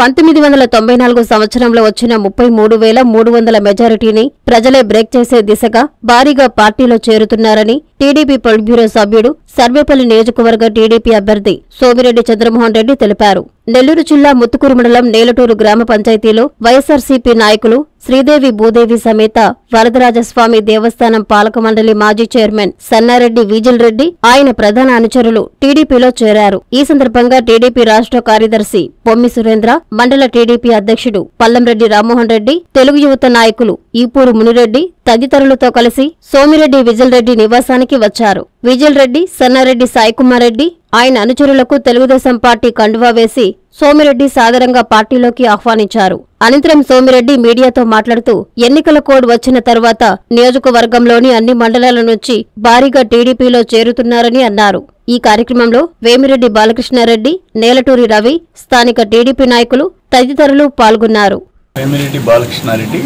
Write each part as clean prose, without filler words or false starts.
1994 సంవత్సరంలో వచ్చిన 33,300 మెజారిటీని ప్రజలే బ్రేక్ చేసే దిశగా భారీగా పార్టీలో చేరుతున్నారని టీడీపీ పొలిట్ బ్యూరో సభ్యుడు, సర్వేపల్లి నియోజకవర్గ టీడీపీ అభ్యర్థి సోమిరెడ్డి చంద్రమోహన్ రెడ్డి తెలిపారు. నెల్లూరు జిల్లా ముత్తుకూరు మండలం నేలటూరు గ్రామ పంచాయతీలో వైఎస్సార్సీపీ నాయకులు శ్రీదేవి భూదేవి సమేత వరదరాజస్వామి దేవస్థానం పాలక మండలి మాజీ చైర్మన్ సన్నారెడ్డి విజిల్ రెడ్డి, ఆయన ప్రధాన అనుచరులు టీడీపీలో చేరారు. ఈ సందర్భంగా టీడీపీ రాష్ట్ర కార్యదర్శి పొమ్మి సురేంద్ర, మండల టీడీపీ అధ్యక్షుడు పల్లంరెడ్డి రామ్మోహన్ రెడ్డి, తెలుగు యువత నాయకులు ఈపూరు మునిరెడ్డి తదితరులతో కలిసి సోమిరెడ్డి విజిల్ రెడ్డి నివాసానికి వచ్చారు. విజిల్ రెడ్డి, సన్నారెడ్డి సాయికుమార్ రెడ్డి, ఆయన అనుచరులకు తెలుగుదేశం పార్టీ కండువా వేసి సోమిరెడ్డి సాదరంగా పార్టీలోకి ఆహ్వానించారు. అనంతరం సోమిరెడ్డి మీడియాతో మాట్లాడుతూ ఎన్నికల కోడ్ వచ్చిన తర్వాత నియోజకవర్గంలోని అన్ని మండలాల నుంచి భారీగా టీడీపీలో చేరుతున్నారని అన్నారు. ఈ కార్యక్రమంలో వేమిరెడ్డి బాలకృష్ణారెడ్డి, నేలటూరి రవి, స్థానిక టీడీపీ నాయకులు తదితరులు పాల్గొన్నారు. వేమిరెడ్డి బాలకృష్ణారెడ్డి,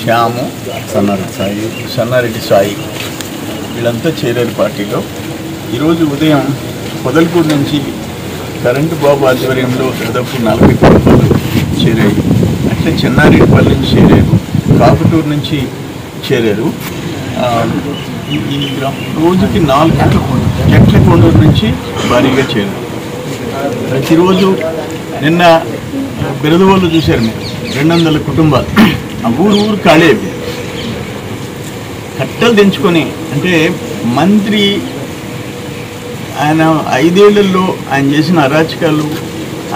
శ్యాము, సన్నారెడ్డి సాయి వీళ్ళంతా చేరారు పార్టీలో. ఈరోజు ఉదయం పొదలకూరు నుంచి కరెంటు బాబు ఆధ్వర్యంలో దాదాపు 40 కుటుంబాలు చేరాయి. అట్లే చెన్నారెడ్డిపల్లి నుంచి చేరారు, కాకుటూరు నుంచి చేరారు. ఈ రోజుకి 4 జట్ల కొండూరు నుంచి భారీగా చేరారు. ప్రతిరోజు నిన్న బిరదవోళ్ళు చూశారు మీరు, 200 కుటుంబాలు. ఆ ఊరు ఖాళీ అయిపోయింది. కట్టలు తెంచుకొని, అంటే మంత్రి ఆయన 5 ఏళ్లలో ఆయన చేసిన అరాచకాలు,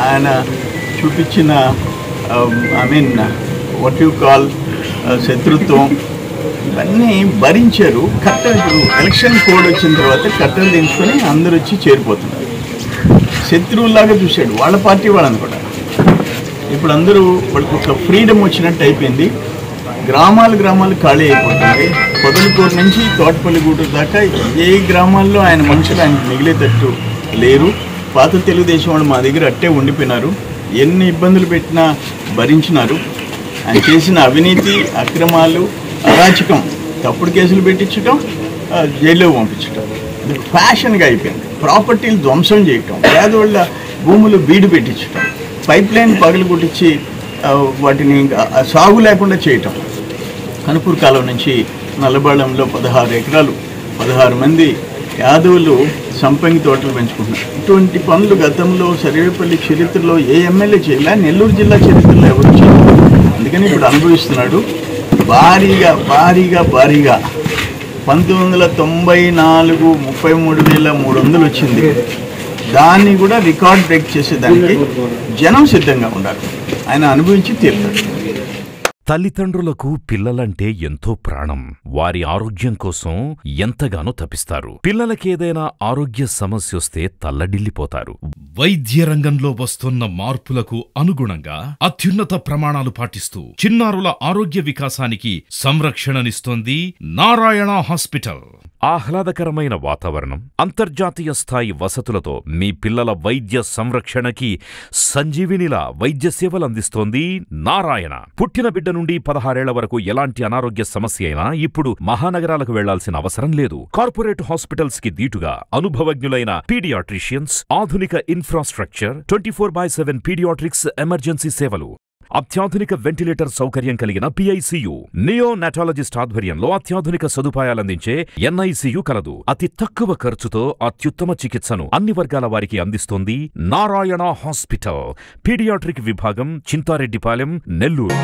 ఆయన చూపించిన వాట్ యు కాల్ శత్రుత్వం, ఇవన్నీ భరించారు. కట్టలు ఇప్పుడు ఎలక్షన్ కోడ్ వచ్చిన తర్వాత కట్టలు తెంచుకొని అందరూ వచ్చి చేరిపోతున్నారు. శత్రువులాగా చూశాడు వాళ్ళ పార్టీ వాళ్ళని కూడా. ఇప్పుడు అందరూ వాళ్ళకి ఒక ఫ్రీడమ్ వచ్చినట్టు అయిపోయింది. గ్రామాలు ఖాళీ అయిపోతుంది. పొదలకూరు నుంచి తోటపల్లిగూడూరు దాకా ఏ గ్రామాల్లో ఆయన మనుషులు ఆయనకు మిగిలేటట్టు లేరు. పాత తెలుగుదేశం వాళ్ళు మా దగ్గర అట్టే ఉండిపోయినారు. ఎన్ని ఇబ్బందులు పెట్టినా భరించినారు. ఆయన చేసిన అవినీతి, అక్రమాలు, అరాచకం, తప్పుడు కేసులు పెట్టించడం, జైల్లో పంపించడం ఇది ఫ్యాషన్గా అయిపోయింది. ప్రాపర్టీలు ధ్వంసం చేయటం, పేదవాళ్ళ భూములు బీడు పెట్టించటం, పైప్ లైన్ పగలు కొట్టించి వాటిని సాగు లేకుండా చేయటం. కనుపూరు కాలం నుంచి నల్లబాళంలో 16 ఎకరాలు 16 మంది యాదవులు సంపంగి తోటలు పెంచుకుంటున్నారు. ఇటువంటి పనులు గతంలో సర్వేపల్లి చరిత్రలో ఏ ఎమ్మెల్యే చేయలే, నెల్లూరు జిల్లా చరిత్రలో ఎవరు చేయలేదు. అందుకని ఇప్పుడు అనుభవిస్తున్నాడు. భారీగా 1994 33,300 వచ్చింది. దాన్ని కూడా రికార్డ్ బ్రేక్ చేసేదానికి జనం సిద్ధంగా ఉండాలి. ఆయన అనుభవించి తీరుతాడు. తల్లిదండ్రులకు పిల్లలంటే ఎంతో ప్రాణం. వారి ఆరోగ్యం కోసం ఎంతగానో తపిస్తారు. పిల్లలకేదైనా ఆరోగ్య సమస్యొస్తే తల్లడిల్లిపోతారు. వైద్య రంగంలో వస్తున్న మార్పులకు అనుగుణంగా అత్యున్నత ప్రమాణాలు పాటిస్తూ చిన్నారుల ఆరోగ్య వికాసానికి సంరక్షణనిస్తోంది నారాయణ హాస్పిటల్. ఆహ్లాదకరమైన వాతావరణం, అంతర్జాతీయ స్థాయి వసతులతో మీ పిల్లల వైద్య సంరక్షణకి సంజీవినిలా వైద్య సేవలందిస్తోంది నారాయణ. పుట్టిన బిడ్డ నుండి 16 ఏళ్ల వరకు ఎలాంటి అనారోగ్య సమస్య అయినా ఇప్పుడు మహానగరాలకు వెళ్లాల్సిన అవసరం లేదు. కార్పొరేట్ హాస్పిటల్స్ కి దీటుగా అనుభవజ్ఞులైన పీడియాట్రిషియన్స్, ఆధునిక ఇన్ఫ్రాస్ట్రక్చర్, 24/7 పీడియాట్రిక్స్ ఎమర్జెన్సీ సేవలు, అత్యాధునిక వెంటిలేటర్ సౌకర్యం కలిగిన PICU, నియోనాటాలజిస్ట్ ఆధ్వర్యంలో అత్యాధునిక సదుపాయాలందించే NICU కలదు. అతి తక్కువ ఖర్చుతో అత్యుత్తమ చికిత్సను అన్ని వర్గాల వారికి అందిస్తోంది నారాయణ హాస్పిటల్. పీడియాట్రిక్ విభాగం, చింతారెడ్డిపాలెం, నెల్లూరు.